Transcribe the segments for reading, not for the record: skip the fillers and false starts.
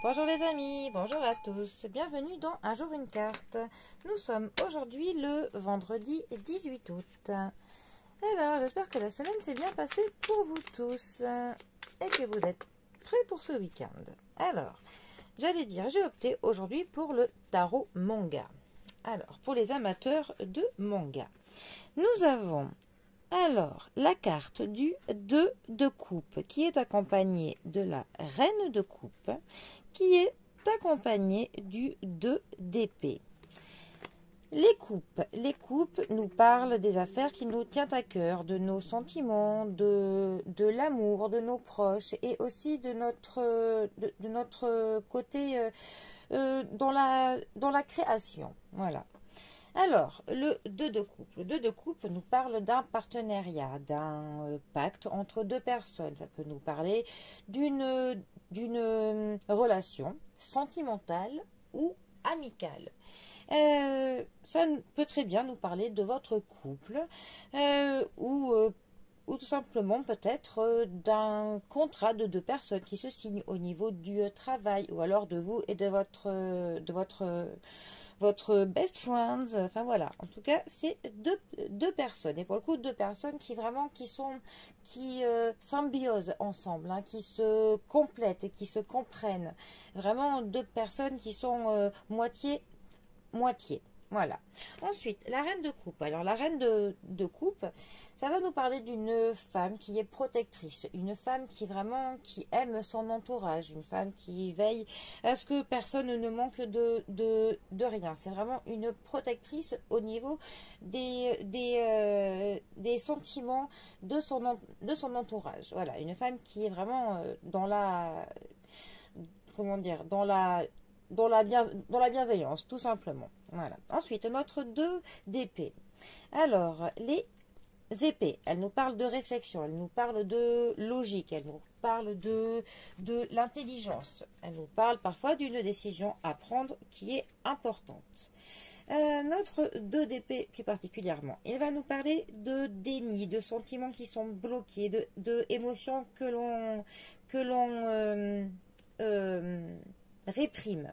Bonjour les amis, bonjour à tous, bienvenue dans Un jour une carte. Nous sommes aujourd'hui le vendredi 18 août. Alors, j'espère que la semaine s'est bien passée pour vous tous et que vous êtes prêts pour ce week-end. Alors, j'allais dire, j'ai opté aujourd'hui pour le tarot manga. Alors, pour les amateurs de manga, nous avons alors la carte du 2 de coupe qui est accompagnée de la reine de coupe qui est accompagnée du 2 d'épée. Les coupes nous parlent des affaires qui nous tiennent à cœur, de nos sentiments, de l'amour, de nos proches et aussi de notre côté dans la création. Voilà. Alors, le 2 de coupe. Le 2 de coupe nous parle d'un partenariat, d'un pacte entre deux personnes. Ça peut nous parler d'une relation sentimentale ou amicale. Ça peut très bien nous parler de votre couple ou tout simplement peut-être d'un contrat de deux personnes qui se signent au niveau du travail ou alors de vous et de votre best friends, enfin voilà, en tout cas c'est deux personnes, et pour le coup deux personnes qui symbiosent ensemble, hein, qui se complètent et qui se comprennent, vraiment deux personnes qui sont moitié, voilà. Ensuite, la reine de coupe. Alors, la reine de coupe, ça va nous parler d'une femme qui est protectrice, une femme qui aime son entourage, une femme qui veille à ce que personne ne manque de rien. C'est vraiment une protectrice au niveau des sentiments de son entourage. Voilà, une femme qui est vraiment dans la bienveillance, tout simplement. Voilà. Ensuite, notre 2 d'épée. Alors, les épées, elles nous parlent de réflexion, elles nous parlent de logique, elles nous parlent de l'intelligence, elles nous parlent parfois d'une décision à prendre qui est importante. Notre 2 d'épée plus particulièrement, il va nous parler de déni, de sentiments qui sont bloqués, de émotions que l'on réprime.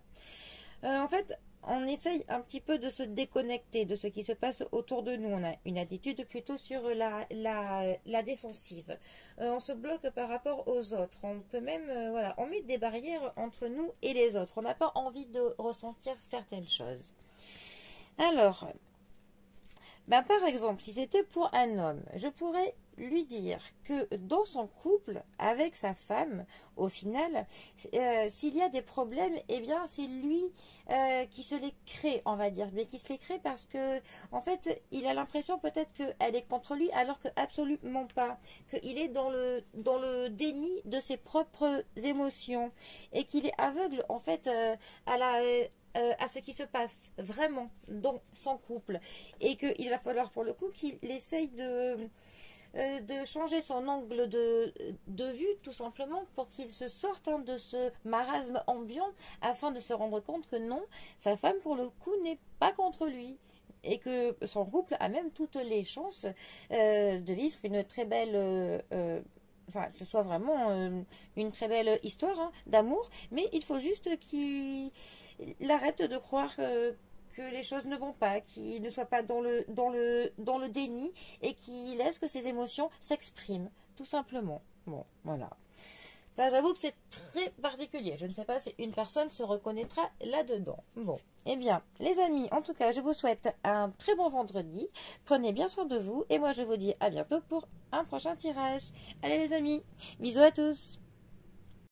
En fait, on essaye un petit peu de se déconnecter de ce qui se passe autour de nous. On a une attitude plutôt sur la défensive. On se bloque par rapport aux autres. On peut même, voilà, on met des barrières entre nous et les autres. On n'a pas envie de ressentir certaines choses. Alors, par exemple, si c'était pour un homme, je pourrais lui dire que dans son couple avec sa femme, au final, s'il y a des problèmes, eh bien c'est lui qui se les crée, on va dire, mais qui se les crée parce que en fait il a l'impression peut-être qu'elle est contre lui alors que absolument pas, qu'il est dans le déni de ses propres émotions et qu'il est aveugle en fait à ce qui se passe vraiment dans son couple et qu'il va falloir pour le coup qu'il essaye de changer son angle de vue tout simplement pour qu'il se sorte de ce marasme ambiant afin de se rendre compte que non, sa femme pour le coup n'est pas contre lui et que son couple a même toutes les chances de vivre une très belle que ce soit vraiment une très belle histoire d'amour, mais il faut juste qu'il arrête de croire que les choses ne vont pas, qu'il ne soit pas dans le déni et qu'il laisse que ses émotions s'expriment, tout simplement. Bon, voilà. Ça, j'avoue que c'est très particulier. Je ne sais pas si une personne se reconnaîtra là-dedans. Bon, eh bien, les amis, en tout cas, je vous souhaite un très bon vendredi. Prenez bien soin de vous et moi, je vous dis à bientôt pour un prochain tirage. Allez les amis, bisous à tous.